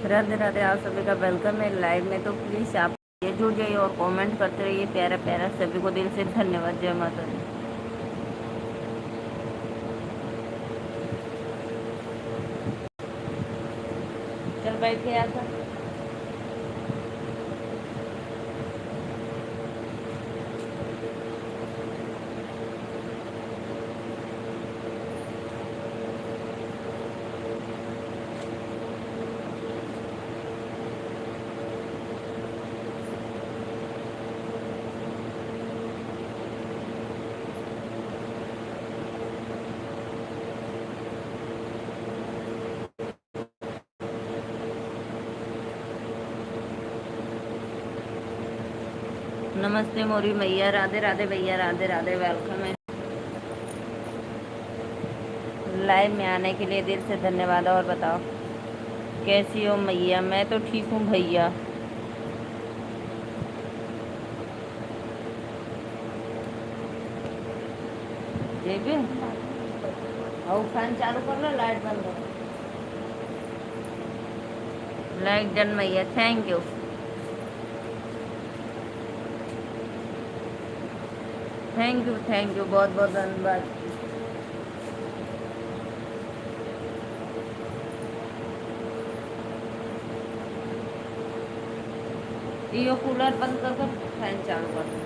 राधे राधे, आप सभी का वेलकम है लाइव में। तो प्लीज़ आप ये जुड़ जाइए और कमेंट करते रहिए प्यारा प्यारा। सभी को दिल से धन्यवाद। जय माता दी। चल बैठ के आता। नमस्ते मोरी मैया, राधे राधे भैया, राधे राधे, वेलकम है लाइव में आने के लिए दिल से धन्यवाद। और बताओ कैसी हो मैया? मैं तो ठीक हूँ भैया। जी भी और फैन चालू कर लो, लाइट बंद करो। लाइट डन मैया, थैंक यू। थैंक यू, बहुत बहुत धन्यवाद। ये कूलर बंद कर कर फैन चालू कर दो।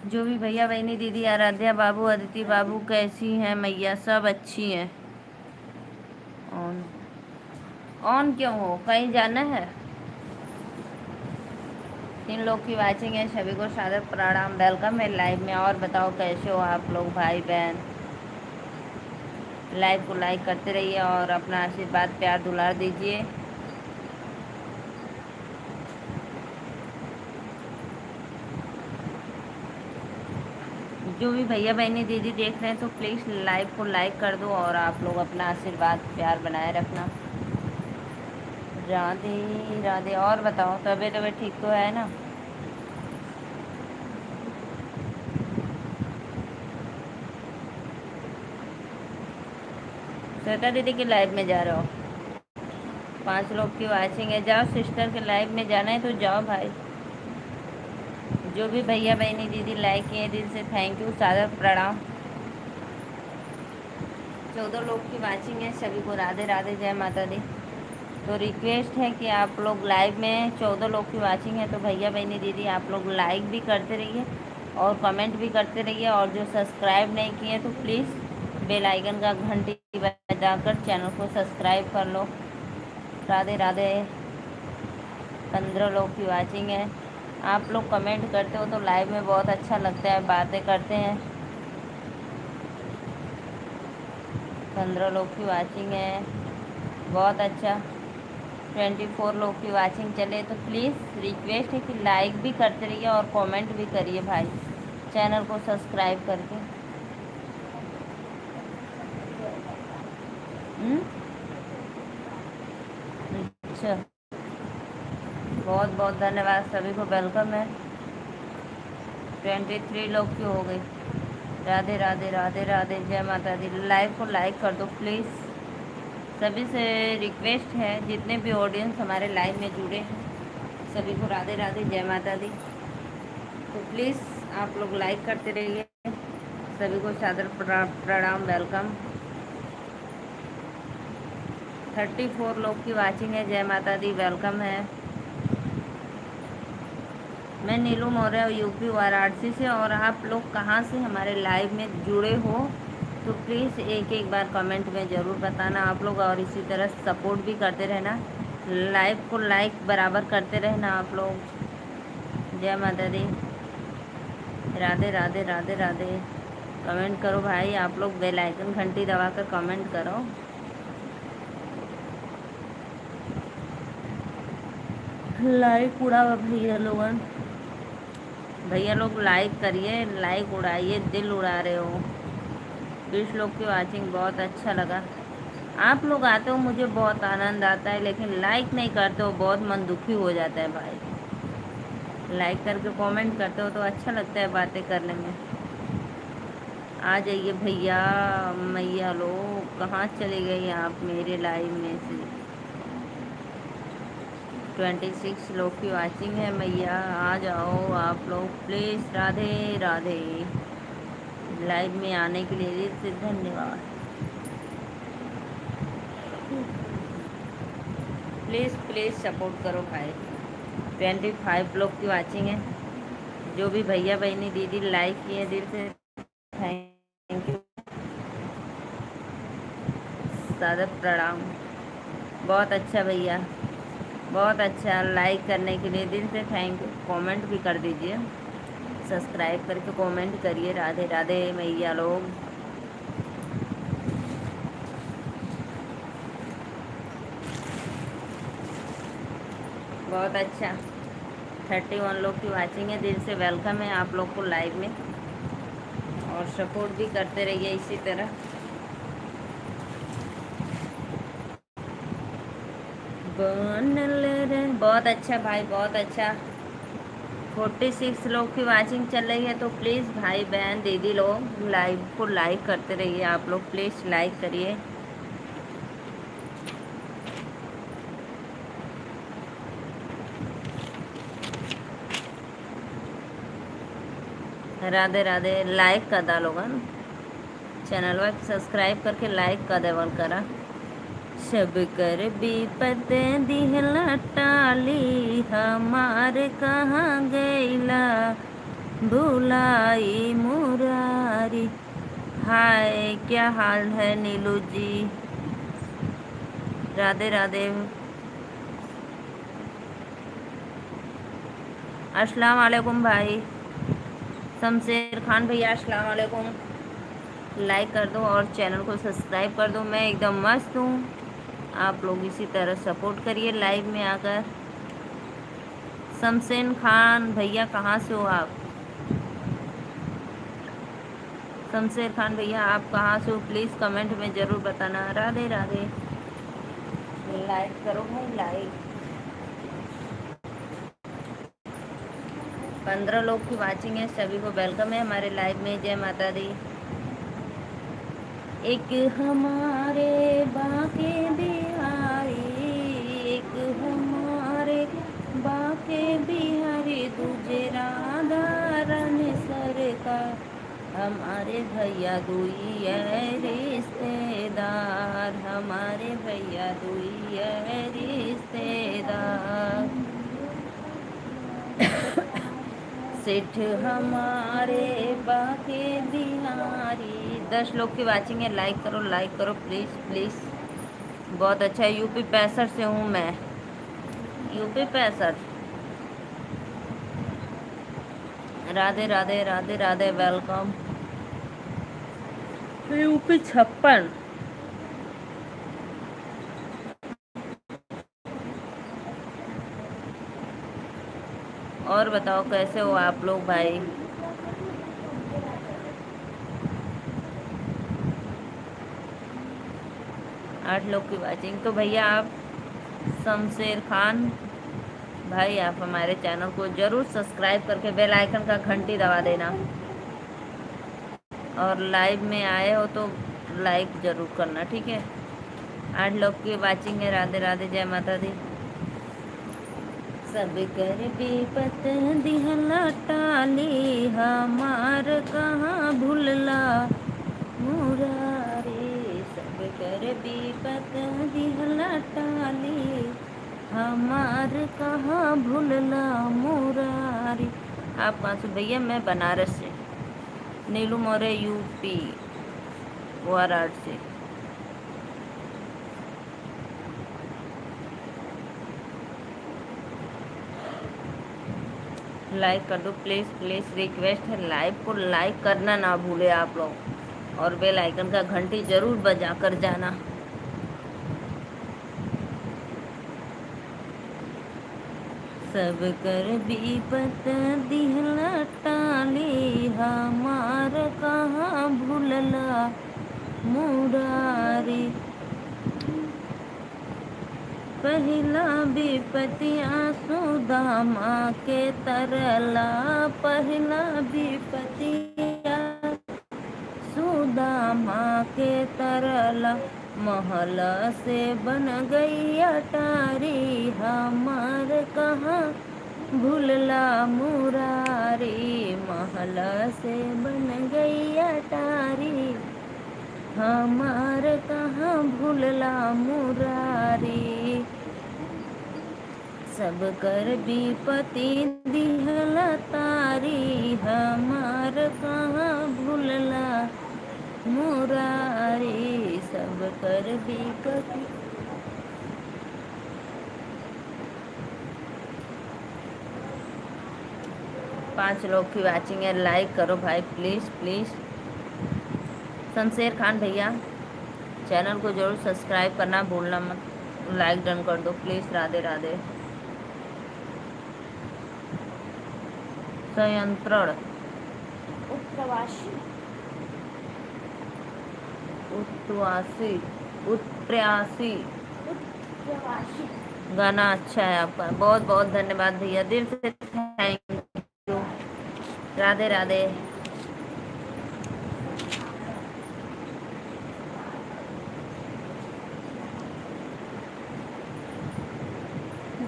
जो भी भैया बहनी दीदी आराध्या बाबू अदिति बाबू कैसी हैं मैया? सब अच्छी हैं। ऑन ऑन क्यों हो? कहीं जाना है? 3 लोग की वाचिंग है, सभी को सादर प्रणाम, वेलकम है लाइव में। और बताओ कैसे हो आप लोग भाई बहन? लाइव को लाइक करते रहिए और अपना आशीर्वाद प्यार दुलार दीजिए। जो भी भैया बहनी दीदी देख रहे हैं तो प्लीज़ लाइव को लाइक कर दो और आप लोग अपना आशीर्वाद प्यार बनाए रखना। राधे राधे। और बताओ तबीयत ठीक तो है ना? श्वेता दीदी के लाइव में जा रहे हो? 5 लोग की वाचिंग है, जाओ सिस्टर के लाइव में जाना है तो जाओ भाई। जो भी भैया बहनी दीदी लाइक किए दिल से थैंक यू, सादर प्रणाम। 14 लोग की वाचिंग है, सभी को राधे राधे, जय माता दी। तो रिक्वेस्ट है कि आप लोग लाइव में 14 लोग की वाचिंग है तो भैया बहनी दीदी आप लोग लाइक भी करते रहिए और कमेंट भी करते रहिए। और जो सब्सक्राइब नहीं किए तो प्लीज़ बेल आइकन का घंटी बजाकर चैनल को सब्सक्राइब कर लो। राधे राधे। 15 लोग की वाचिंग है। आप लोग कमेंट करते हो तो लाइव में बहुत अच्छा लगता है, बातें करते हैं। 15 लोग की वाचिंग है, बहुत अच्छा। 24 लोग की वाचिंग चले तो प्लीज़ रिक्वेस्ट है कि लाइक भी करते रहिए और कमेंट भी करिए भाई, चैनल को सब्सक्राइब करके। हम्म? अच्छा, बहुत बहुत धन्यवाद, सभी को वेलकम है। 23 लोग की हो गई। राधे राधे, राधे राधे, जय माता दी। लाइव को लाइक कर दो प्लीज़। सभी से रिक्वेस्ट है, जितने भी ऑडियंस हमारे लाइव में जुड़े हैं सभी को राधे राधे, जय माता दी। तो प्लीज़ आप लोग लाइक करते रहिए। सभी को सादर प्रणाम, वेलकम। 34 लोग की वाचिंग है, जय माता दी, वेलकम है। मैं नीलू मौर्य यूपी वाराणसी से। और आप लोग कहाँ से हमारे लाइव में जुड़े हो तो प्लीज़ एक एक बार कमेंट में ज़रूर बताना आप लोग। और इसी तरह सपोर्ट भी करते रहना, लाइव को लाइक बराबर करते रहना आप लोग। जय माता दी। राधे राधे, राधे राधे। कमेंट करो भाई आप लोग, बेल आइकन घंटी दबाकर कमेंट करो। लाइक उड़ा भैया लोगन, भैया लोग लाइक करिए, लाइक उड़ाइए, दिल उड़ा रहे हो। 20 लोग की वाचिंग, बहुत अच्छा लगा। आप लोग आते हो मुझे बहुत आनंद आता है, लेकिन लाइक नहीं करते हो, बहुत मन दुखी हो जाता है भाई। लाइक करके कमेंट करते हो तो अच्छा लगता है बातें करने में। आ जाइए भैया। मैया लोग कहाँ चले गए आप मेरे लाइव में से? 26 लोग की वाचिंग है मैया, आ जाओ आप लोग प्लीज़। राधे राधे। लाइव में आने के लिए दिल से धन्यवाद। प्लीज़ प्लीज़ सपोर्ट करो भाई। 25 लोग की वाचिंग है। जो भी भैया बहनी दीदी लाइक किए दिल से थैंक यू। सादर प्रणाम। बहुत अच्छा भैया, बहुत अच्छा। लाइक करने के लिए दिल से थैंक यू। कमेंट भी कर दीजिए, सब्सक्राइब करके कमेंट करिए। राधे राधे मैया लोग। बहुत अच्छा। 31 लोग की वाचिंग है। दिल से वेलकम है आप लोग को लाइव में, और सपोर्ट भी करते रहिए इसी तरह। बनल रे। बहुत अच्छा भाई, बहुत अच्छा। 46 लोग की वाचिंग चल रही है, तो प्लीज़ भाई बहन दीदी लोग लाइव को लाइक करते रहिए। आप लोग प्लीज़ लाइक करिए। राधे राधे। लाइक कर डालोगा ना चैनल वर सब्सक्राइब करके लाइक कर देवल करा। सब कर विपत दिहला टाली, हमार कहाँ गईला भुलाई मुरारी। हाय, क्या हाल है नीलू जी? राधे राधे। अस्सलाम वालेकुम भाई। शमशेर खान भैया अस्सलाम वालेकुम। लाइक कर दो और चैनल को सब्सक्राइब कर दो। मैं एकदम मस्त हूँ। आप लोग इसी तरह सपोर्ट करिए लाइव में आकर। शमशेर खान भैया कहाँ से हो आप? शमशेर खान भैया आप कहाँ से हो? प्लीज़ कमेंट में ज़रूर बताना। राधे राधे। लाइक करो भाई लाइक। 15 लोग की वाचिंग है। सभी को वेलकम है हमारे लाइव में। जय माता दी। एक हमारे बाके बिहारी, एक हमारे बाके बिहारी, दूजे राधा रानी सरकार। हमारे भैया दुई है रिश्तेदार, हमारे भैया दुई है रिश्तेदार। सेठ हमारे बाके बिहारी। 10 लोग की वाचिंग है। लाइक करो प्लीज़ प्लीज़। बहुत अच्छा है। यूपी 65 से हूँ मैं। UP 65। Radhe Radhe Radhe Radhe welcome. UP 56। और बताओ कैसे हो आप लोग भाई? आठ लोग की वाचिंग। तो भैया आप शमशेर खान भाई, आप हमारे चैनल को ज़रूर सब्सक्राइब करके बेल आइकन का घंटी दबा देना, और लाइव में आए हो तो लाइक ज़रूर करना, ठीक है? 8 लोग की वाचिंग है। राधे राधे। जय माता दी। सब कर विपत दिहला टाली, हमार कहाँ भूलला मुरारी। सब कर विपत दिहला टाली, हमार कहाँ भूलला मुरारी। आप कहाँ से भैया? मैं बनारस से। नीलू मौर्य यूपी वाराणसी से। लाइक कर दो प्लीज़ प्लीज़। रिक्वेस्ट है लाइव को लाइक करना ना भूले आप लोग, और बेल आइकन का घंटी ज़रूर बजा कर जाना। सब कर विपत दिहला टाली, हमार कहाँ भूलला मुरारी। पहिला विपतिया सुदामा के तरला, पहिला विपतिया माँ के तरला, महल से बन गई अटारी, हमार कहाँ भूलला मुरारी, महल से बन गई अटारी, हमार कहाँ भूलला मुरारी। सब कर विपति दिहला तारी, हमार कहाँ भूलला मुरारी, सब कर विपति। पांच लोग की वाचिंग है, लाइक करो भाई प्लीज़ प्लीज़। शमशेर खान भैया चैनल को जरूर सब्सक्राइब करना भूलना मत, लाइक डन कर दो प्लीज़। राधे राधे। संयंत्रण उत्प्रवासी उत्वासी उत्प्रयासी उत्प्रवासी। गाना अच्छा है आपका, बहुत बहुत धन्यवाद भैया, दिल से थैंक यू। राधे राधे।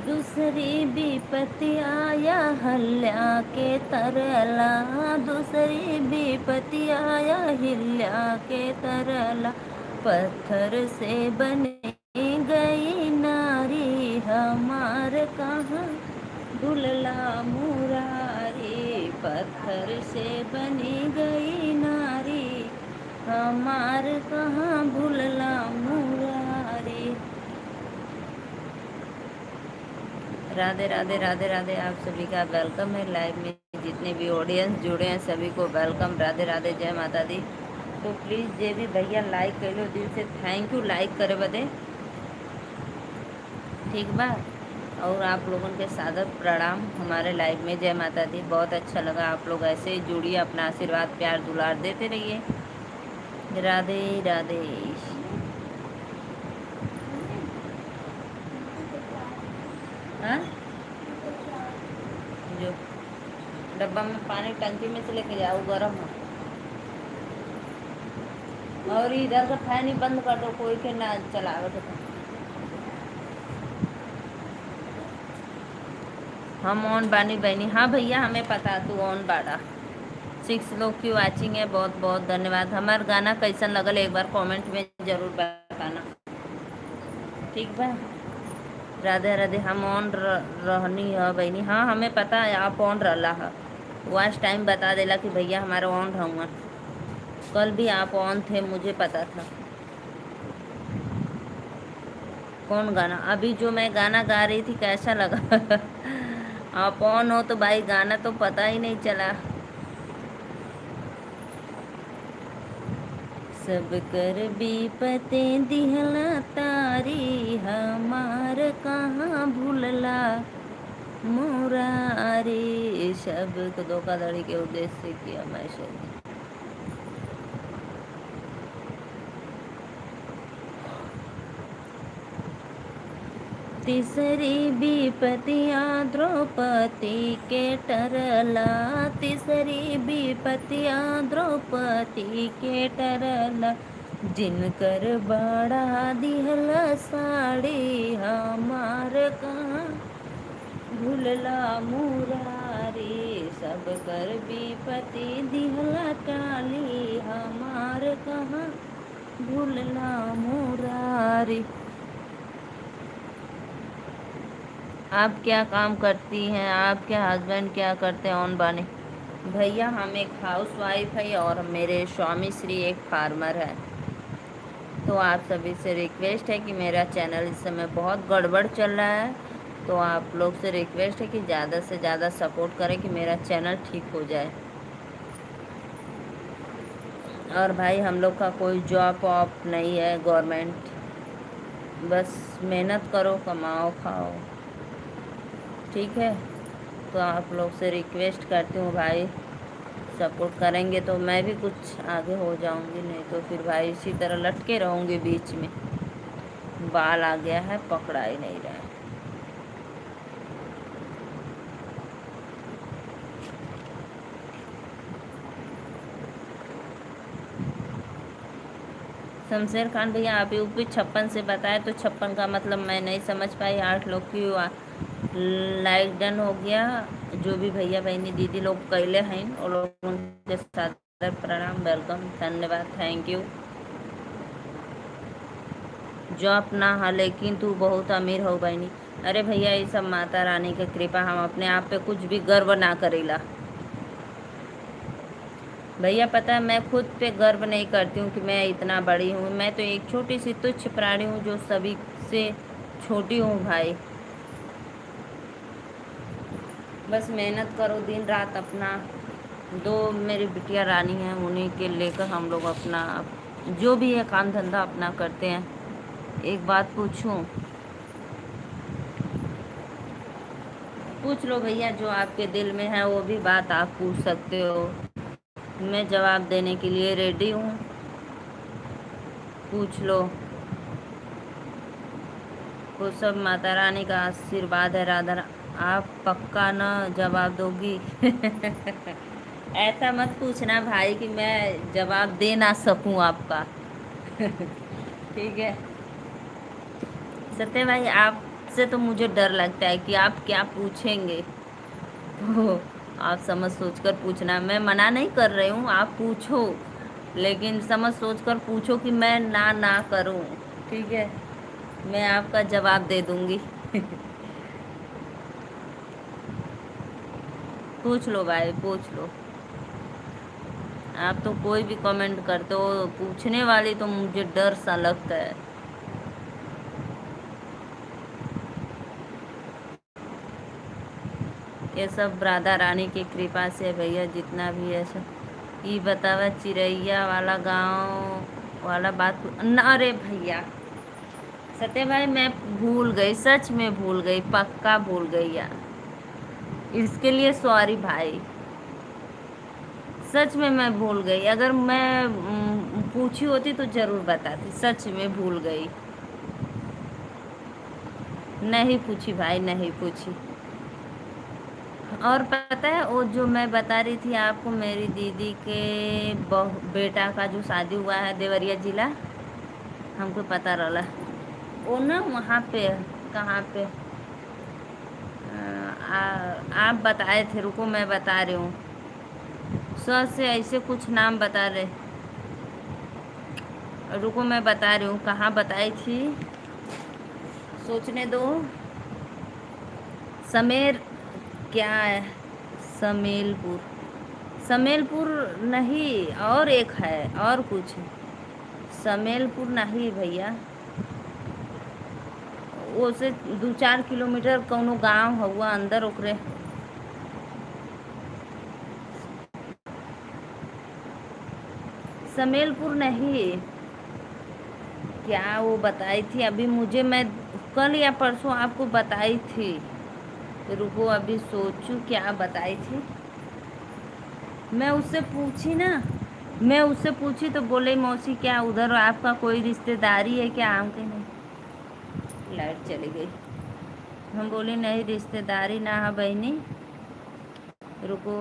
दूसरी विपत्ति आया हल्या के तरला, दूसरी विपत्ति आया हिल्या के तरला, पत्थर से बनी गई नारी, हमार कहाँ भूलला मुरारी, पत्थर से बनी गई नारी, हमार कहाँ भूलला मुरारी। राधे राधे राधे राधे। आप सभी का वेलकम है लाइव में, जितने भी ऑडियंस जुड़े हैं सभी को वेलकम। राधे राधे, जय माता दी। तो प्लीज़ जे भी भैया लाइक कर लो, दिल से थैंक यू, लाइक करे बदे, ठीक बा। और आप लोगों के सादर प्रणाम हमारे लाइव में। जय माता दी। बहुत अच्छा लगा, आप लोग ऐसे ही जुड़िए, अपना आशीर्वाद प्यार दुलार देते रहिए। राधे राधे। हाँ, जो डब्बा में पानी टंकी में से लेके जाओ, गर्म हो। और इधर का फैन ही बंद कर दो, कोई के ना चलावे के। हम ऑन बानी बहनी। हाँ भैया हमें पता तू ऑन बाड़ा। 6 लोग की वाचिंग है, बहुत बहुत धन्यवाद। हमारा गाना कैसन लगल एक बार कमेंट में ज़रूर बताना, ठीक बा। राधे राधे। हम ऑन रहनी है बहनी। हाँ हमें पता है आप ऑन रहा है, वॉच टाइम बता देला कि भैया हमारा ऑन रहूँगा। कल भी आप ऑन थे, मुझे पता था। कौन गाना? अभी जो मैं गाना गा रही थी कैसा लगा? आप ऑन हो तो भाई गाना तो पता ही नहीं चला। सब कर विपते दिहला तारी, हमार कहाँ भूलला मुरारी, सब को धोखाधड़ी के उद्देश्य से किया मैसेज। तीसरी विपतिया द्रौपदी के टरला, तीसरी विपतिया द्रौपदी के टरला, जिनकर बड़ा दिहला साड़ी, हमार कहाँ भूलला मुरारी, सब कर विपति दिहला टाली, हमार कहाँ भूलला मुरारी। आप क्या काम करती हैं? आपके हस्बैंड क्या करते हैं ऑन बाने? भैया हम एक हाउस वाइफ है और मेरे स्वामी श्री एक फार्मर है। तो आप सभी से रिक्वेस्ट है कि मेरा चैनल इस समय बहुत गड़बड़ चल रहा है, तो आप लोग से रिक्वेस्ट है कि ज़्यादा से ज़्यादा सपोर्ट करें कि मेरा चैनल ठीक हो जाए। और भाई हम लोग का कोई जॉब वॉब नहीं है गवर्नमेंट, बस मेहनत करो, कमाओ, खाओ, ठीक है। तो आप लोग से रिक्वेस्ट करती हूँ भाई, सपोर्ट करेंगे तो मैं भी कुछ आगे हो जाऊंगी, नहीं तो फिर भाई इसी तरह लटके रहूँगी बीच में। बाल आ गया है, पकड़ा ही नहीं रहा है। शमशेर खान भैया आप यूपी 56 से बताए, तो 56 का मतलब मैं नहीं समझ पाई। 8 लोग की लाइक डन हो गया। जो भी भैया बहनी दीदी लोग कैले हैं और लोग उनके सादर प्रणाम, वेलकम, धन्यवाद, थैंक यू। जॉब ना हा लेकिन तू बहुत अमीर हो बहनी। अरे भैया ये सब माता रानी की कृपा, हम अपने आप पे कुछ भी गर्व ना करेला भैया। पता है मैं खुद पे गर्व नहीं करती हूँ कि मैं इतना बड़ी हूँ। मैं तो एक छोटी सी तुच्छ प्राणी हूँ जो सभी से छोटी हूँ भाई। बस मेहनत करो दिन रात अपना। दो मेरी बिटिया रानी हैं, उन्हीं के लेकर हम लोग अपना जो भी है काम धंधा अपना करते हैं। एक बात पूछूं? पूछ लो भैया, जो आपके दिल में है वो भी बात आप पूछ सकते हो। मैं जवाब देने के लिए रेडी हूँ, पूछ लो। वो सब माता रानी का आशीर्वाद है। राधा आप पक्का ना जवाब दोगी? ऐसा मत पूछना भाई कि मैं जवाब दे ना सकूं आपका। ठीक है सत्य भाई, आपसे तो मुझे डर लगता है कि आप क्या पूछेंगे। तो आप समझ सोच कर पूछना। मैं मना नहीं कर रही हूँ, आप पूछो, लेकिन समझ सोच कर पूछो कि मैं ना करूँ। ठीक है, मैं आपका जवाब दे दूंगी। पूछ लो भाई, पूछ लो। आप तो कोई भी कमेंट करते हो, पूछने वाली तो मुझे डर सा लगता है। ये सब राधा रानी की कृपा से भैया, जितना भी है सब। ये बतावा चिड़ैया वाला गांव वाला बात न। अरे भैया सत्य भाई, मैं भूल गई, सच में भूल गई, पक्का भूल गई यार। इसके लिए सॉरी भाई, सच में मैं भूल गई। अगर मैं पूछी होती तो जरूर बताती, सच में भूल गई। नहीं पूछी भाई, नहीं पूछी। और पता है वो जो मैं बता रही थी आपको, मेरी दीदी के बेटा का जो शादी हुआ है देवरिया जिला, हमको पता रहा। वो ना वहाँ पे, कहाँ पे, आप बताए थे, रुको मैं बता रही हूँ। सर से ऐसे कुछ नाम बता रहे, रुको मैं बता रही हूँ कहाँ बताई थी, सोचने दो। समेर, क्या है, समेलपुर, समेलपुर नहीं, और एक है और कुछ। समेलपुर नहीं भैया, वो से 2-4 किलोमीटर कौनो गांव हुआ अंदर ओकरे। समेलपुर नहीं, क्या वो बताई थी अभी मुझे, मैं कल या परसों आपको बताई थी। रुको अभी सोचूं क्या बताई थी। मैं उससे पूछी ना, मैं उससे पूछी तो बोले मौसी क्या उधर आपका कोई रिश्तेदारी है क्या? हम कहीं नहीं। लाइट चली गई। हम बोले नहीं रिश्तेदारी ना है बहनी। रुको,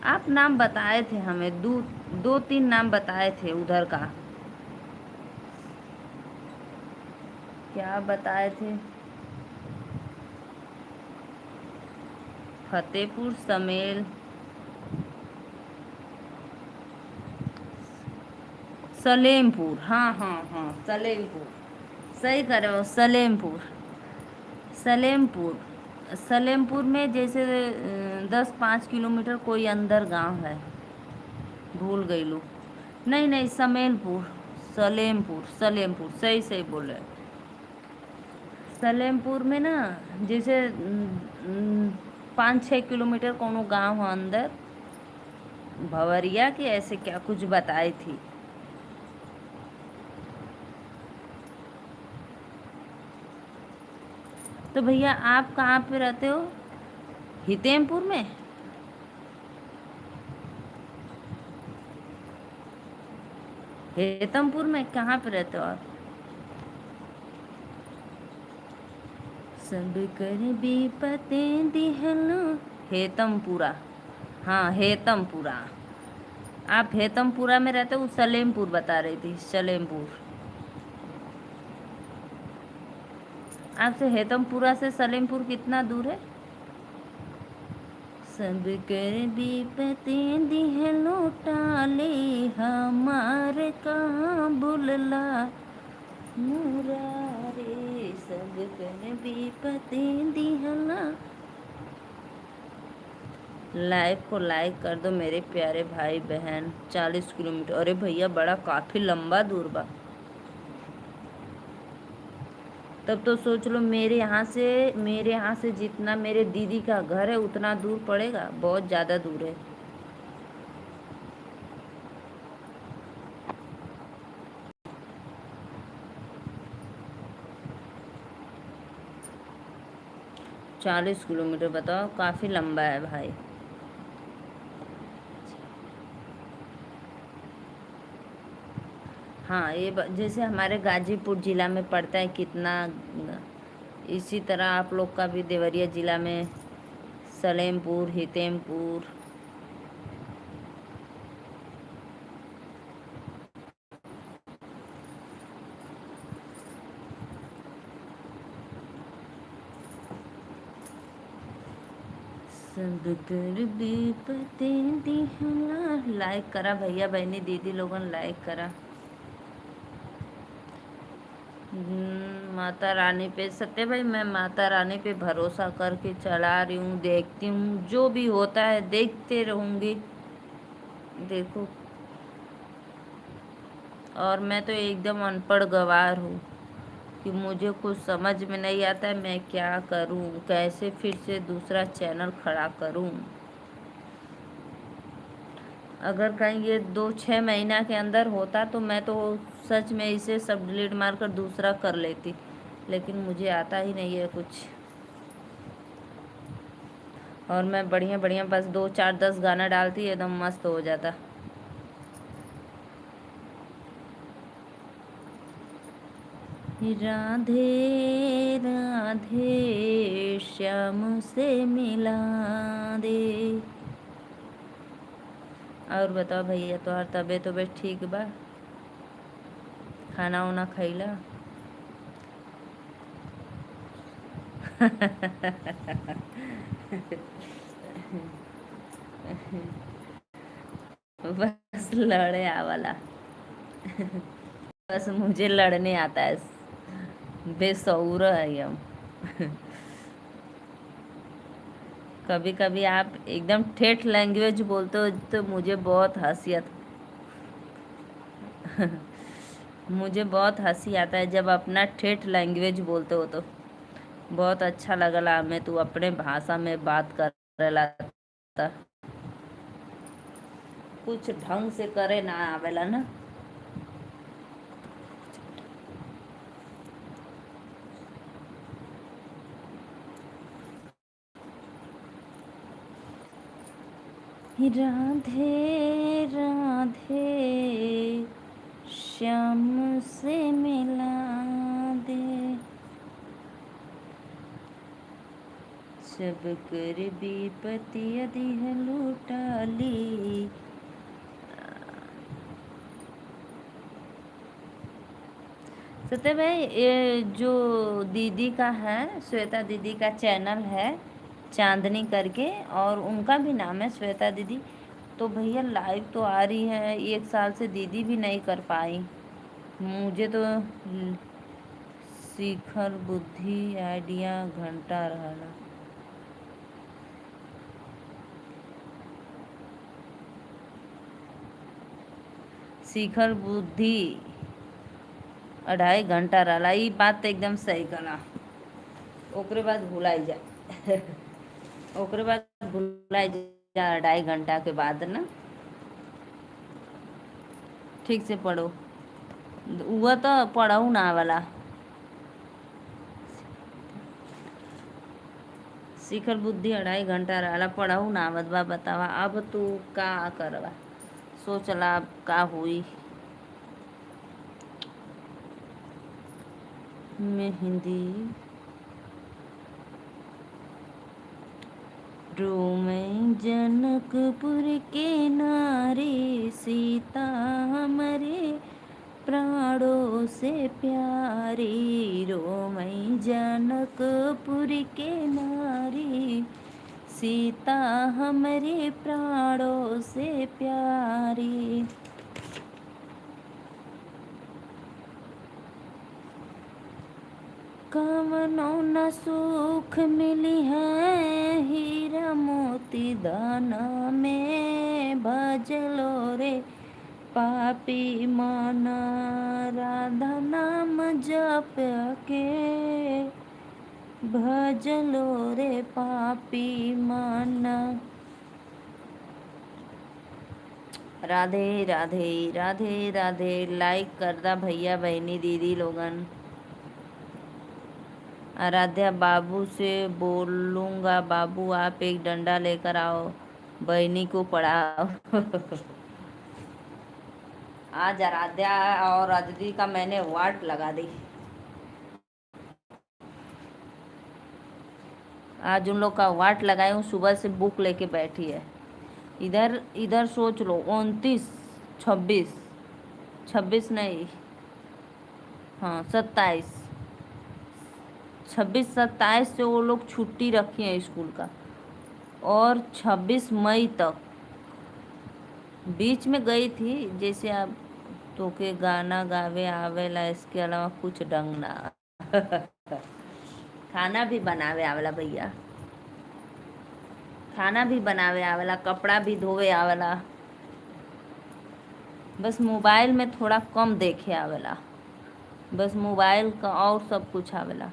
आप नाम बताए थे हमें, दो 2-3 नाम बताए थे उधर का। क्या बताए थे? फतेहपुर, समेल, सलेमपुर, हाँ हाँ हाँ सलेमपुर, सही कर रहे हो, सलेमपुर। सलेमपुर, सलेमपुर में जैसे 10-5 किलोमीटर कोई अंदर गांव है, भूल गई लो। नहीं नहीं समेलपुर, सलेमपुर, सलेमपुर, सही सही बोले। सलेमपुर में ना जैसे 5-6 किलोमीटर कोनो गांव है अंदर, भवरिया के ऐसे क्या कुछ बताई थी। तो भैया आप कहाँ पे रहते हो? हितेमपुर में? हेतमपुर में कहाँ पे रहते हो आप? सब कर विपतें दिहलो, हेतमपुरा, हाँ हेतमपुरा। आप हेतमपुरा में रहते हो, सलेमपुर बता रही थी, सलेमपुर। आपसे हेतमपुरा से सलेमपुर कितना दूर है? सब कर विपत्ति दिह लौटाले, हमारे कहाँ भूलला मुरारे, सब कर विपत्ति दिहला। लाइव को लाइक कर दो मेरे प्यारे भाई बहन। 40 किलोमीटर, अरे भैया बड़ा काफी लंबा दूर बा। तब तो सोच लो मेरे यहाँ से जितना मेरे दीदी का घर है उतना दूर पड़ेगा, बहुत ज़्यादा दूर है। चालीस किलोमीटर, बताओ काफ़ी लंबा है भाई। हाँ ये जैसे हमारे गाजीपुर ज़िला में पड़ता है कितना, इसी तरह आप लोग का भी देवरिया ज़िला में सलेमपुर, हितेमपुर। सब कर विपत्ति दिहला। लाइक करा भैया बहनी दीदी लोगन, लाइक करा। माता रानी पे, सत्य भाई मैं माता रानी पे भरोसा करके चला रही हूँ, देखती हूँ जो भी होता है देखते रहूँगी। देखो, और मैं तो एकदम अनपढ़ गवार हूँ कि मुझे कुछ समझ में नहीं आता है मैं क्या करूँ, कैसे फिर से दूसरा चैनल खड़ा करूँ। अगर कहीं ये 2-6 महीना के अंदर होता तो मैं तो सच में इसे सब डिलीट मार कर दूसरा कर लेती, लेकिन मुझे आता ही नहीं है कुछ। और मैं बढ़िया बढ़िया बस 2-4-10 गाना डालती एकदम मस्त हो जाता। राधे राधे श्याम से मिला दे। और बताओ भैया, तो हर तबीयत ठीक बा? खाना वाना खैला? बस लड़े आवाला। बस मुझे लड़ने आता है, बेसऊर है हम। कभी कभी आप एकदम ठेठ लैंग्वेज बोलते हो तो मुझे बहुत हंसी आता। मुझे बहुत हंसी आता है जब अपना ठेठ लैंग्वेज बोलते हो तो। बहुत अच्छा लगला मैं तू अपने भाषा में बात करेला त कुछ ढंग से करे ना आवेला ना। राधे राधे श्याम से मिला दे, सब कर विपत्ति अधिह लूटाली। सत्य भाई ये जो दीदी का है, श्वेता दीदी का चैनल है चांदनी करके, और उनका भी नाम है श्वेता दीदी। तो भैया लाइव तो आ रही है, 1 साल से दीदी भी नहीं कर पाई। मुझे तो शिखर बुद्धि आइडिया घंटा रहला। शिखर बुद्धि 2.5 घंटा रहला, ये बात तो एकदम सही कला। ओकरे बाद भुलाई जा। ओकरे बाद भुलाई जा 2.5 घंटा के बाद ना। ठीक से पढ़ो, वह तो पढ़ऊ ना वाला। शिखर बुद्धि 2.5 घंटा रहला, पढ़ऊ ना आवत बा। बतावा अब तू का करवा, सोचला अब का हुई। मेहंदी मैं जनकपुर के नारी, सीता हमारे प्राणों से प्यारी। मैं जनकपुर के नारी, सीता हमारे प्राणों से प्यारी। कवनो न सुख मिली है, हीरा मोती दाना में। भजलो रे पापी माना, राधा नाम जप के। भजलो रे पापी माना। राधे राधे राधे राधे। लाइक करदा भैया बहनी दीदी लोगन। आराध्या बाबू से बोलूँगा, बाबू आप एक डंडा लेकर आओ, बहनी को पढ़ाओ। आज आराध्या और अदिति का मैंने वाट लगा दी। आज उन लोग का वाट लगाई हूँ, सुबह से बुक लेके बैठी है। इधर इधर सोच लो, 29, 26, 26 नहीं, हाँ 27, 26, 27 से वो लोग छुट्टी रखी है स्कूल का, और 26 मई तक। बीच में गई थी, जैसे आप तो के गाना गावे आवेला, इसके अलावा कुछ ढंग ना। खाना भी बनावे आवेला भैया, खाना भी बनावे आवेला, कपड़ा भी धोवे आवेला। बस मोबाइल में थोड़ा कम देखे आवेला, बस मोबाइल का, और सब कुछ आवेला।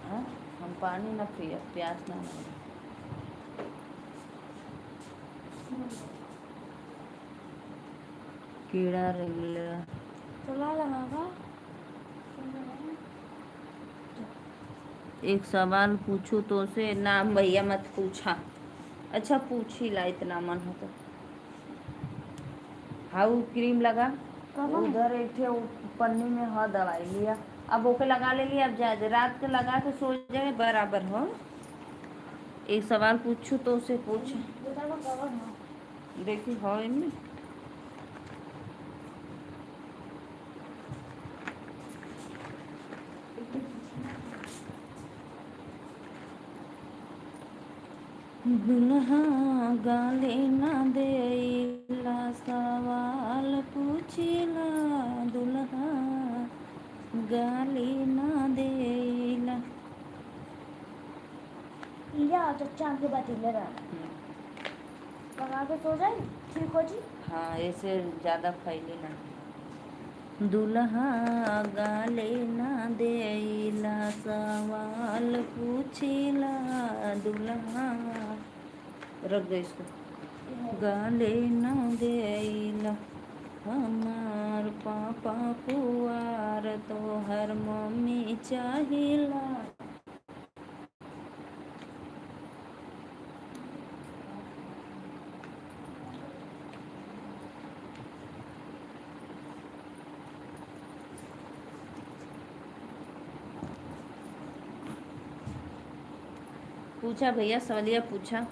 हाँ? हम पानी ना पिए, प्यास ना लगे। कीड़ा रेंगला चला लगागा। एक सवाल पूछू तो से, नाम भैया मत पूछा। अच्छा पूछ ही ला, इतना मन हो तो। हाउ क्रीम लगा, कहाँ? उधर एक ठे पन्नी में ह दवाई लिया, अब ओके लगा ले लिया। अब जा रात के लगा के सो जाए बराबर हो। एक सवाल पूछू तो उसे पूछ। बेटा को कवर ना। देखी हो इनमें। दुल्हा गाले ना देला, सवाल पूछिला। दुल्हा गाले ना देला। या चच्चा के बाद इले रहा लगा के सो जाए, ठीक हो जी। हाँ, ऐसे ज़्यादा फैले ना। दुल्हा गाले ना देला, सवाल पूछिला। दुल्हा रख दे इसको। गाले ना देला, हमार पापा कुआर, तो हर मम्मी चाहिला। पूछा भैया, सवालिया पूछा।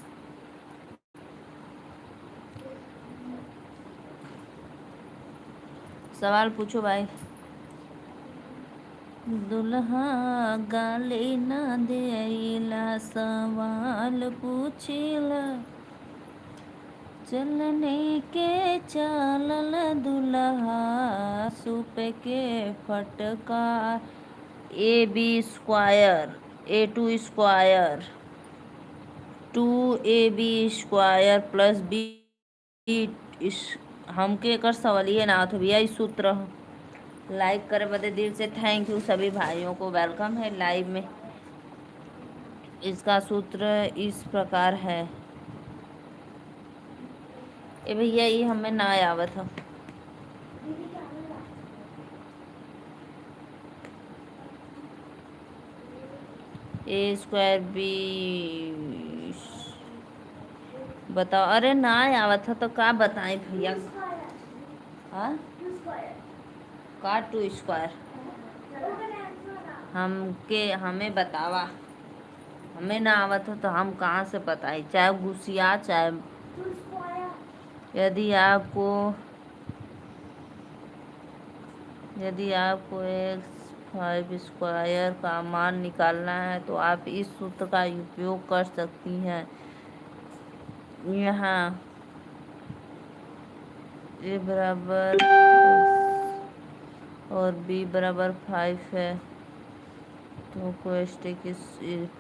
सवाल पूछो भाई। दुल्हा गाले ना देला, सवाल पूछिला। चलने के चालल दुल्हा, सुप के फटकार। AB², A2², 2AB² plus B। हमके एकर सवालिए ना तो भैया, इस सूत्र। लाइक करे बदे दिल से थैंक यू सभी भाइयों को, वेलकम है लाइव में। इसका सूत्र इस प्रकार है। ए भैया ये हमें ना आवत था। ए स्क्वायर बी, बताओ। अरे ना आवत था तो का बताएं भैया। हाँ, का टू स्क्वायर हमें बतावा। हमें ना आवत हो तो हम कहाँ से बताएं, चाहे घुसिया चाहे। यदि आपको यदि आपको एक्स 5 स्क्वायर का मान निकालना है तो आप इस सूत्र का उपयोग कर सकती हैं। यहाँ ए बराबर और बी बराबर 5 है तो कोष्टक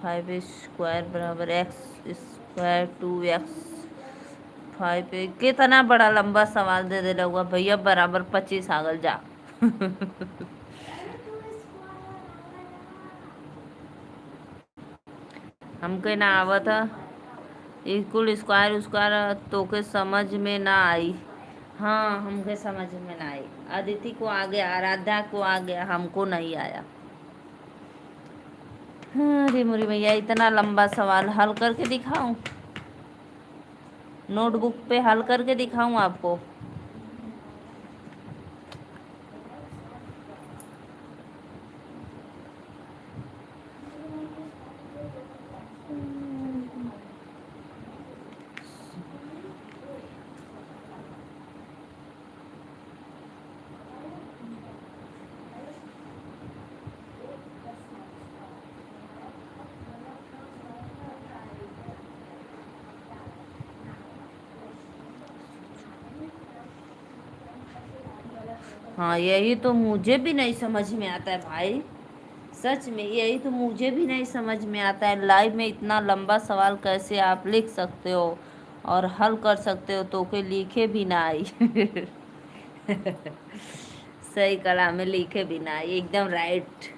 5 स्क्वायर बराबर एक्स स्क्वायर 2x 5। कितना बड़ा लंबा सवाल दे दे हुआ भैया, बराबर 25 आगल जा। हमके ना आवत कुल स्क्वायर स्क्वायर तो के समझ में ना आई। हाँ, हमके समझ में ना आई। अदिति को आ गया, आराध्या को आ गया, हमको नहीं आया। अरे मोरी भैया, इतना लंबा सवाल हल करके दिखाऊं? नोटबुक पे हल करके दिखाऊं आपको? हाँ, यही तो मुझे भी नहीं समझ में आता है भाई। सच में यही तो मुझे भी नहीं समझ में आता है। लाइव में इतना लंबा सवाल कैसे आप लिख सकते हो और हल कर सकते हो तो के लिखे भी ना आई। सही कला में लिखे भी ना आई, एकदम राइट।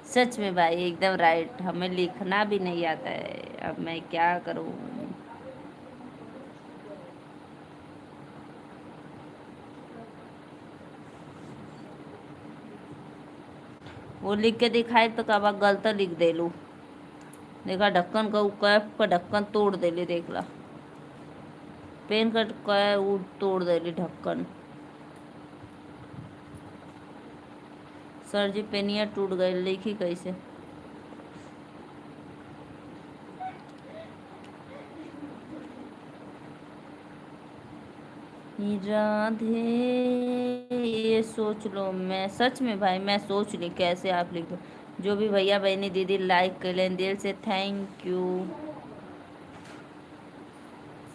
सच में भाई एकदम राइट। हमें लिखना भी नहीं आता है, अब मैं क्या करूँ। वो लिख के दिखाए तो कब गलत लिख दे लू। देखा ढक्कन का कैप का ढक्कन तोड़ देली, देख ला। पेन का तोड़ देली ढक्कन। सर जी पेनिया टूट गई, लिखी कैसे? राधे, ये सोच लो। मैं सच में भाई मैं सोच ली कैसे आप लिख दो। जो भी भैया बहनी दीदी लाइक कर लें दिल से थैंक यू।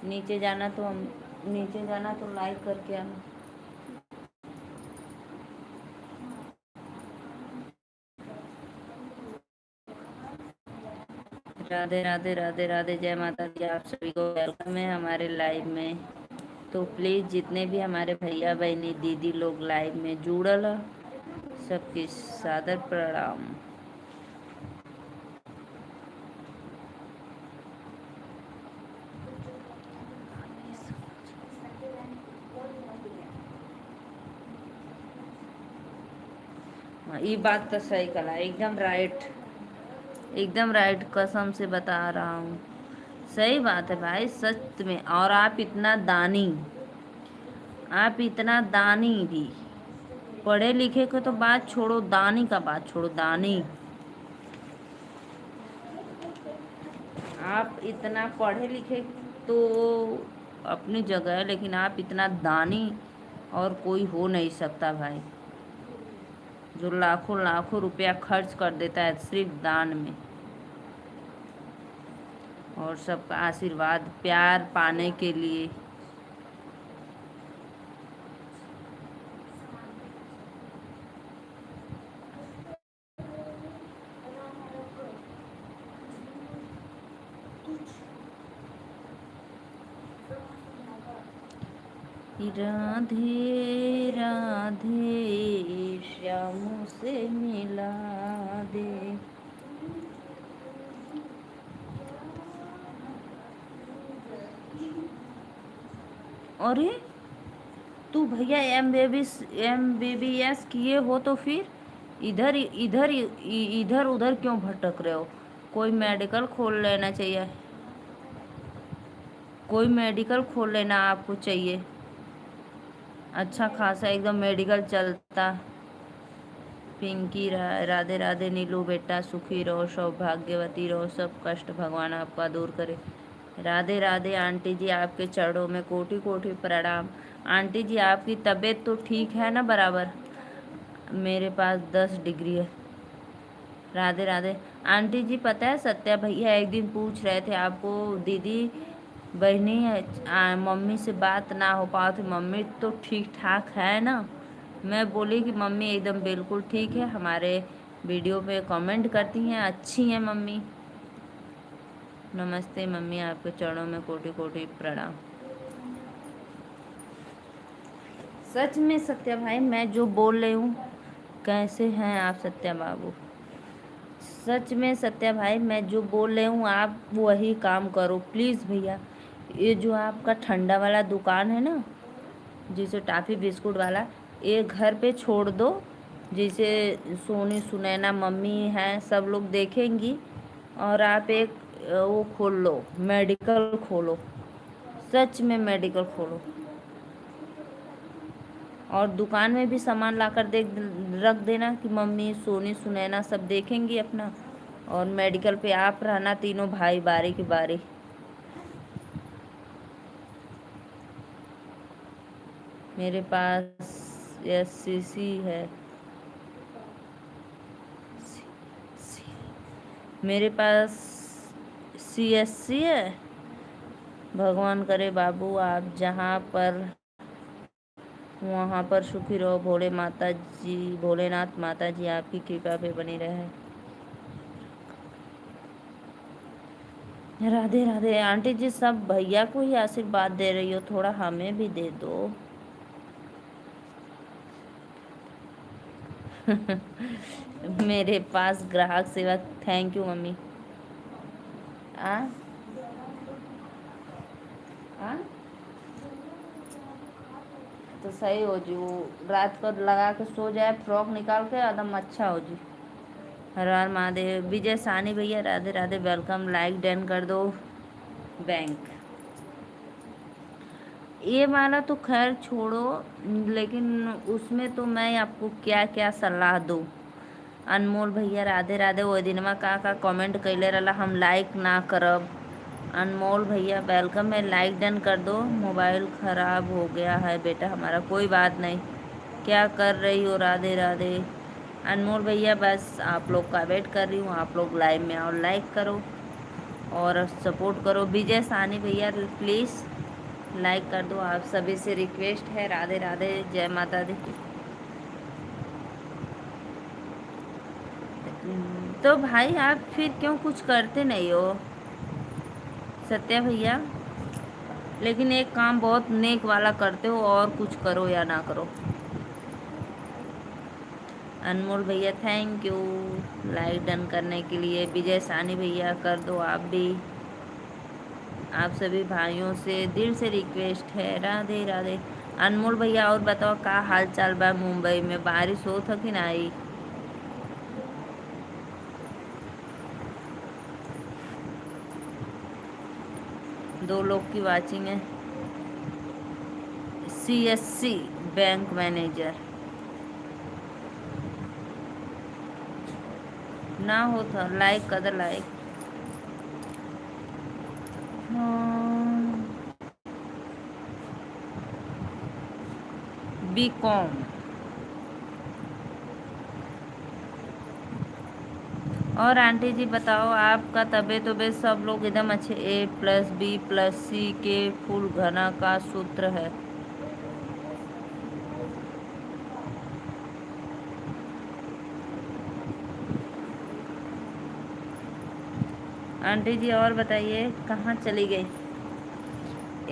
नीचे जाना तो लाइक करके आना। राधे राधे राधे राधे, जय माता दी। आप सभी को वेलकम है हमारे लाइव में। तो प्लीज़ जितने भी हमारे भैया बहनी दीदी लोग लाइव में जुड़ल ह, सबके सादर प्रणाम। हाँ, ये बात तो सही कला, एकदम राइट। एकदम राइट, कसम से बता रहा हूँ। सही बात है भाई, सच में। और आप इतना दानी भी। पढ़े लिखे को तो बात छोड़ो, दानी का बात छोड़ो, दानी। आप इतना पढ़े लिखे तो अपनी जगह है, लेकिन आप इतना दानी और कोई हो नहीं सकता भाई, जो लाखों लाखों रुपया खर्च कर देता है सिर्फ दान में और सबका आशीर्वाद प्यार पाने के लिए। राधे राधे, श्याम से मिला दे। अरे तू भैया MBBS किए हो तो फिर इधर इधर इधर उधर क्यों भटक रहे हो? कोई मेडिकल खोल लेना चाहिए, कोई मेडिकल खोल लेना आपको चाहिए, अच्छा खासा एकदम मेडिकल चलता। पिंकी राधे राधे नीलू बेटा, सुखी रहो, सौभाग्यवती रहो, सब कष्ट भगवान आपका दूर करे। राधे राधे आंटी जी, आपके चरणों में कोटि कोटि प्रणाम। आंटी जी आपकी तबीयत तो ठीक है ना बराबर? मेरे पास 10 डिग्री है। राधे राधे आंटी जी, पता है सत्या भैया एक दिन पूछ रहे थे आपको, दीदी बहनी मम्मी से बात ना हो पाओ तो मम्मी तो ठीक ठाक है ना? मैं बोली कि मम्मी एकदम बिल्कुल ठीक है, हमारे वीडियो पे कमेंट करती हैं, अच्छी हैं मम्मी। नमस्ते मम्मी, आपके चरणों में कोटि कोटि प्रणाम। सच में सत्या भाई मैं जो बोल रही हूँ, कैसे हैं आप सत्या बाबू? सच में सत्या भाई मैं जो बोल रही हूँ आप वही काम करो प्लीज़ भैया। ये जो आपका ठंडा वाला दुकान है ना, जिसे टाफ़ी बिस्कुट वाला, ये घर पे छोड़ दो, जिसे सोनी सुनैना मम्मी हैं सब लोग देखेंगी, और आप एक वो खोल लो, मेडिकल खोलो, सच में मेडिकल खोलो। और दुकान में भी सामान लाकर रख देना कि मम्मी सोनी सुनैना सब देखेंगी अपना, और मेडिकल पे आप रहना, तीनों भाई बारी की बारी। मेरे पास SCC है, मेरे पास CSC है। भगवान करे बाबू आप जहाँ पर वहाँ पर सुखी रहो, भोलेनाथ माता जी आपकी कृपा पे बनी रहे। राधे राधे आंटी जी, सब भैया को ही आशीर्वाद दे रही हो, थोड़ा हमें भी दे दो। मेरे पास ग्राहक सेवा, थैंक यू मम्मी। आ आ तो सही हो जी, वो रात को लगा के सो जाए, फ्रॉक निकाल के एकदम अच्छा हो जी। हर हर महादेव। विजय सानी भैया Radhe Radhe, welcome, like done कर दो। बैंक ये वाला तो खैर छोड़ो, लेकिन उसमें तो मैं आपको क्या क्या सलाह दूँ। अनमोल भैया राधे राधे, वो दिनमा का कमेंट कैले रहा हम लाइक ना करब। अनमोल भैया वेलकम है, लाइक डन कर दो। मोबाइल ख़राब हो गया है बेटा हमारा, कोई बात नहीं, क्या कर रही हो? राधे राधे अनमोल भैया, बस आप लोग का वेट कर रही हूँ, आप लोग लाइव में आओ, लाइक करो और सपोर्ट करो। विजय सानी भैया प्लीज़ लाइक कर दो, आप सभी से रिक्वेस्ट है। राधे राधे, जय माता दी। तो भाई आप फिर क्यों कुछ करते नहीं हो सत्या भैया? लेकिन एक काम बहुत नेक वाला करते हो, और कुछ करो या ना करो। अनमोल भैया थैंक यू लाइक डन करने के लिए। विजय सानी भैया कर दो आप भी, आप सभी भाइयों से दिल से रिक्वेस्ट है। राधे राधे अनमोल भैया, और बताओ का हाल चाल बा? मुंबई में बारिश हो था कि नहीं? दो लोग की वाचिंग है। CSC बैंक मैनेजर ना हो था, लाइक कर दो, लाइक। BCom। और आंटी जी बताओ, आपका तबीयत वबीयत सब लोग एकदम अच्छे? A+B+C के फुल घना का सूत्र है। आंटी जी और बताइए कहाँ चली गई?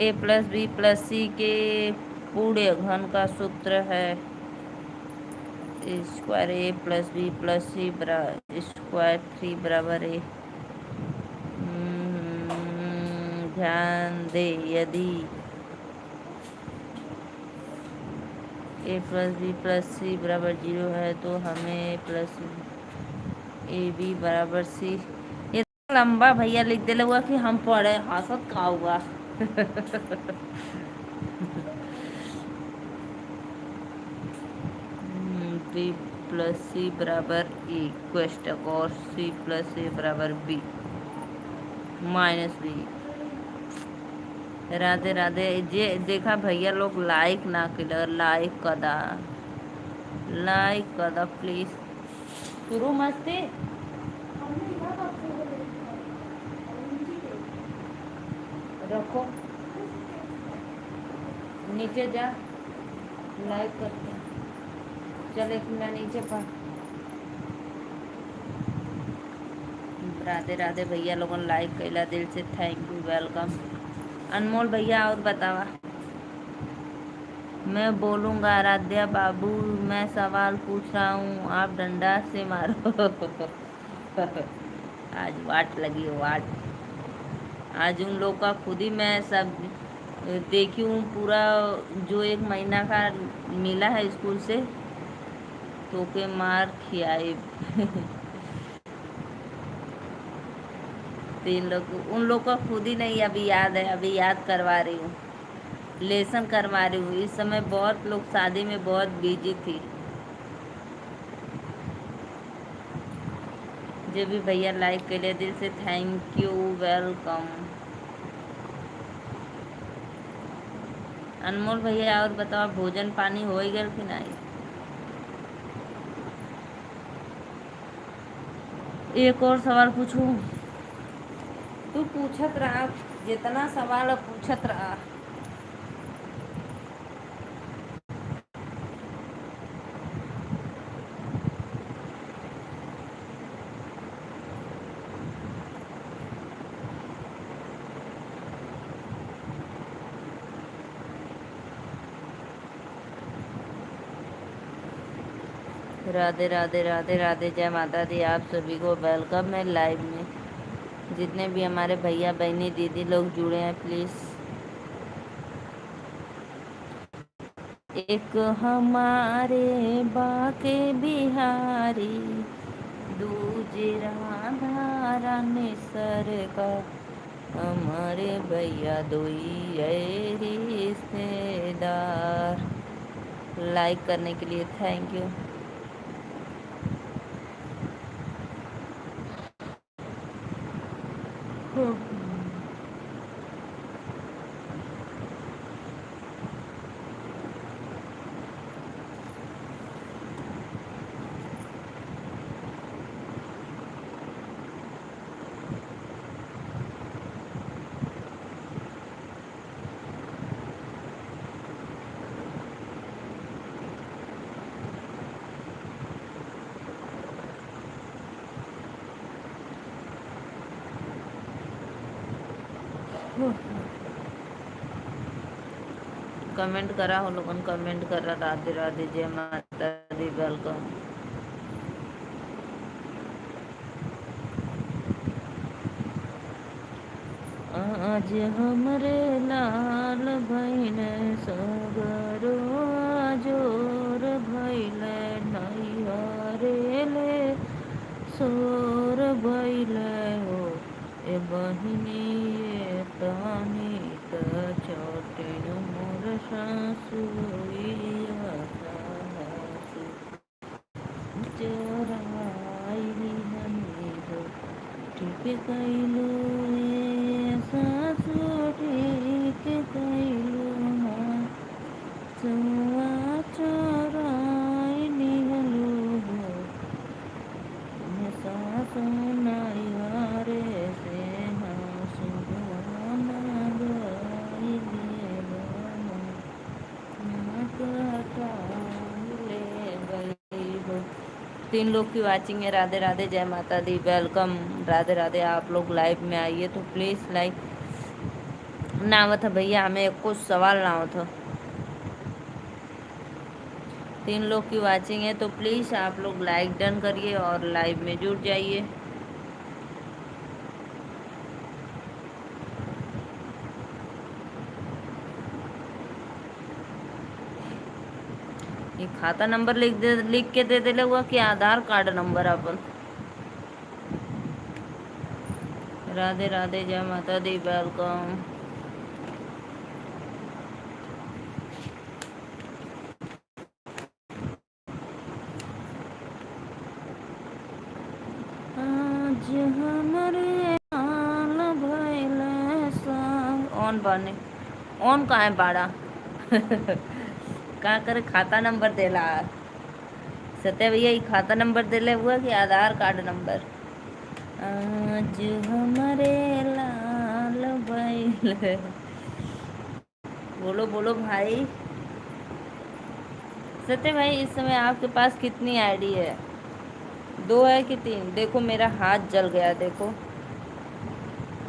A+B+C के पूरे घन का सूत्र है स्क्वायर A+B+C स्क्वायर 3 बराबर A। ध्यान दे, यदि ए प्लस बी प्लस सी बराबर 0 है तो हमें ए प्लस ए बी बराबर सी। ये तो लंबा भैया लिख दे हुआ कि हम पढ़े हंसत का हुआ। बी प्लस सी बराबर ए क्वेश्चन और सी प्लस ए बराबर B minus B. Radhe Radhe. जे देखा भैया लोग लाइक ना किलर लाइक कदा प्लीज। शुरू मस्ती रखो नीचे जा लाइक करते हैं। चल एक मिनट नीचे पढ़। राधे राधे भैया लोगों ने लाइक कैला दिल से थैंक यू वेलकम। अनमोल भैया और बतावा। मैं बोलूँगा आराध्या बाबू मैं सवाल पूछ रहा हूँ आप डंडा से मारो। आज वाट लगी वाट। आज उन लोग का खुद ही मैं सब देखी हूँ पूरा जो 1 महीना का मिला है स्कूल से तो के मार खियाए। तीन लोग उन लोग का खुद ही नहीं अभी याद है। अभी याद करवा रही हूँ लेसन करवा रही हूँ। इस समय बहुत लोग शादी में बहुत बिजी थी। जो भी भैया लाइक के लिए दिल से थैंक यू वेलकम। अनमोल भैया और बताओ भोजन पानी हो गया कि नहीं। एक और सवाल पूछूं। तू पूछत रहा जितना सवाल पूछत रहा। राधे राधे राधे राधे जय माता दी। आप सभी को वेलकम है लाइव में। जितने भी हमारे भैया बहनी दीदी लोग जुड़े हैं प्लीज़। एक हमारे बाके बिहारी दूजे राधा रानी का हमारे भैया दोई है रिश्तेदार। लाइक करने के लिए थैंक यू। कमेंट करा हो लोगन कमेंट करा राधे राधे जय माता दी वेलकम। आज हमरे लाल भैले सगरो जोर भैले नैहरे ले सोर भैले हो ए बहिनी ये तानी त छोटे मोर सासुइया सासु चोराई हनी हो ठीक कैलू सासु ठीक कैलू चुआ चोराई निहलू हो सासु नैहरे से हाँसु गई हो। 3 लोग की वाचिंग है। राधे राधे जय माता दी वेलकम। राधे राधे आप लोग लाइव में आइए तो प्लीज़ लाइक ना आवत है भैया हमें कुछ सवाल ना आवत है। 3 लोग की वाचिंग है तो प्लीज़ आप लोग लाइक डन करिए और लाइव में जुड़ जाइए। ये खाता नंबर लिख के दे देले हुआ कि आधार कार्ड नंबर अपन। राधे राधे, जय माता दी, वेलकम। आज हमरे हाल भइले संग ऑन बने ऑन कहाँ है बाड़ा का करे खाता नंबर देला। सत्या भैया ये खाता नंबर देले हुआ कि आधार कार्ड नंबर। आज हमारे लाल भइले। बोलो बोलो भाई। सत्य भाई इस समय आपके पास कितनी आईडी है? 2 है कि 3? देखो मेरा हाथ जल गया, देखो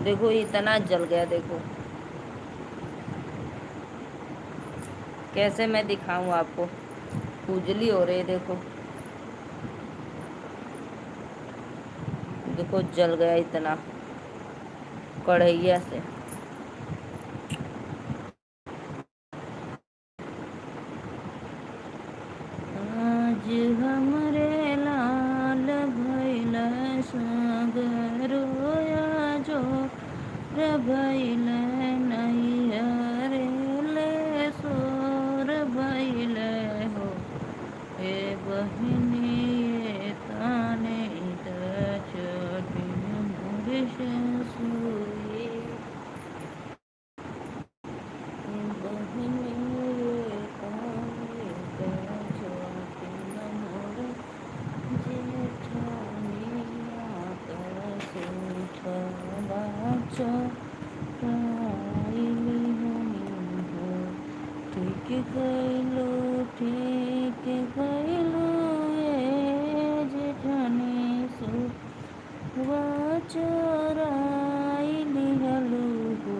देखो इतना जल गया, देखो कैसे मैं दिखाऊं आपको। खुजली हो रही है, देखो देखो जल गया इतना कढ़ैया से। आज हमरे लाल भइल सागर रोया जो रे भइल नैया रे ले सोर भइल हो। ए बहिनी ये ताने द चटिन मोर ससुरी। ठीक कैलो ठीक कैलो ये जेठानी सुवा चोराई लिहलू हो।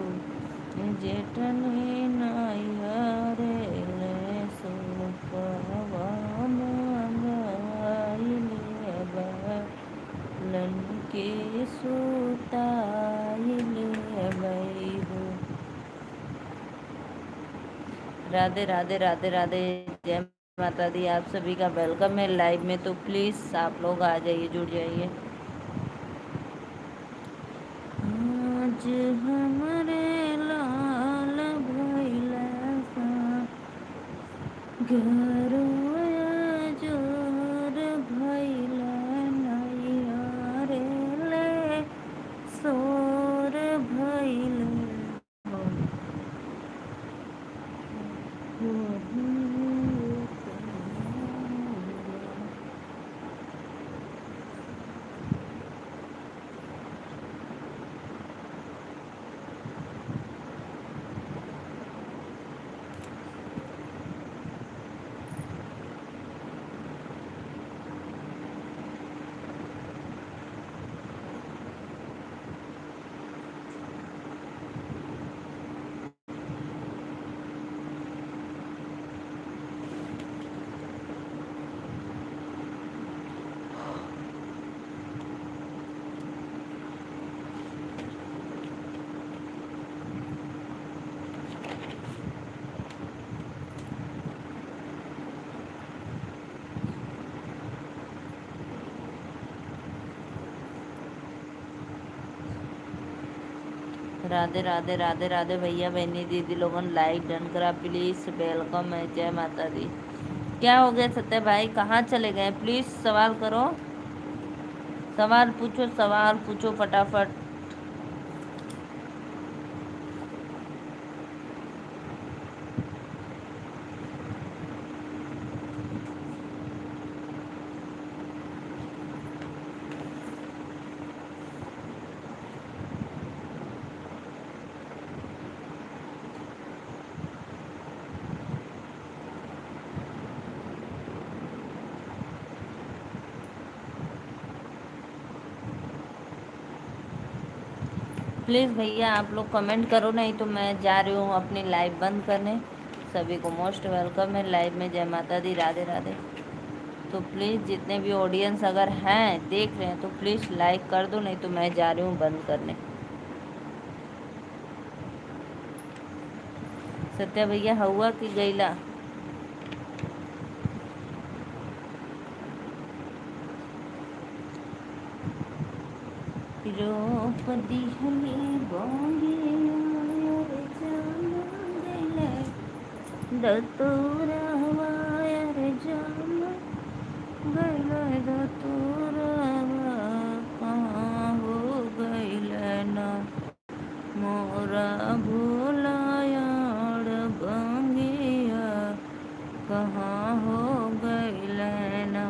जेठनी नायरे ले सोपवा मंगाई ले लन के सुताई ले हो। राधे राधे राधे राधे, जय माता दी। आप सभी का वेलकम है लाइव में, तो प्लीज़ आप लोग आ जाइए, जुड़ जाइए। आज हमारे लाल भइला घर जोर भइला नैया रे ले सोर भइल राधे राधे राधे राधे भैया बहनी दीदी लोगन लाइक डन करा प्लीज़। वेलकम है, जय माता दी। क्या हो गया सत्य भाई, कहाँ चले गए? प्लीज़ सवाल करो, सवाल पूछो फटाफट। प्लीज़ भैया आप लोग कमेंट करो, नहीं तो मैं जा रही हूँ अपनी लाइव बंद करने। सभी को मोस्ट वेलकम है लाइव में, जय माता दी, राधे राधे। तो प्लीज़ जितने भी ऑडियंस अगर हैं देख रहे हैं तो प्लीज़ लाइक कर दो, नहीं तो मैं जा रही हूँ बंद करने। सत्या भैया हुआ कि गईला? रोप दिहले बोंगिया रे जाम गइले दतुरवा रे जाम गइले दतुरवा कहाँ हो गइले ना मोरा भोलायार बंगिया कहाँ हो गइले ना।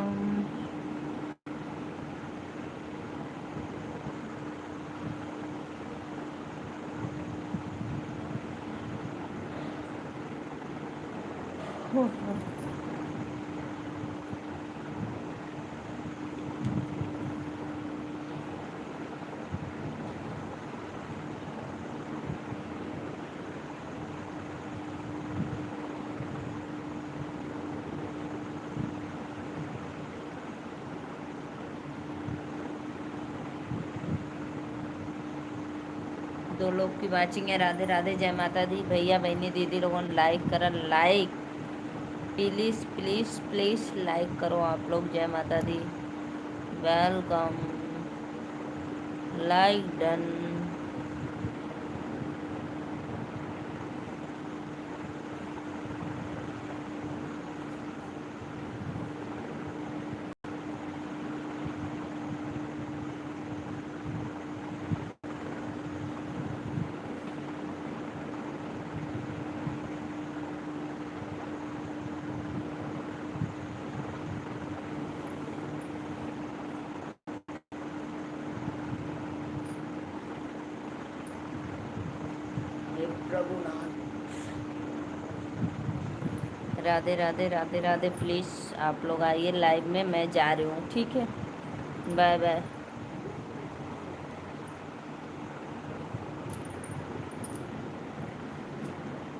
दो लोग की वाचिंग है। राधे राधे, जय माता दी। भैया बहनी दीदी लोगों ने लाइक करा, like please please please like करो आप लोग। जय माता दी, welcome, like done. Radhe Radhe Radhe Radhe. Please आप लोग आइए लाइव में, मैं जा रही हूँ, ठीक है, बाय बाय।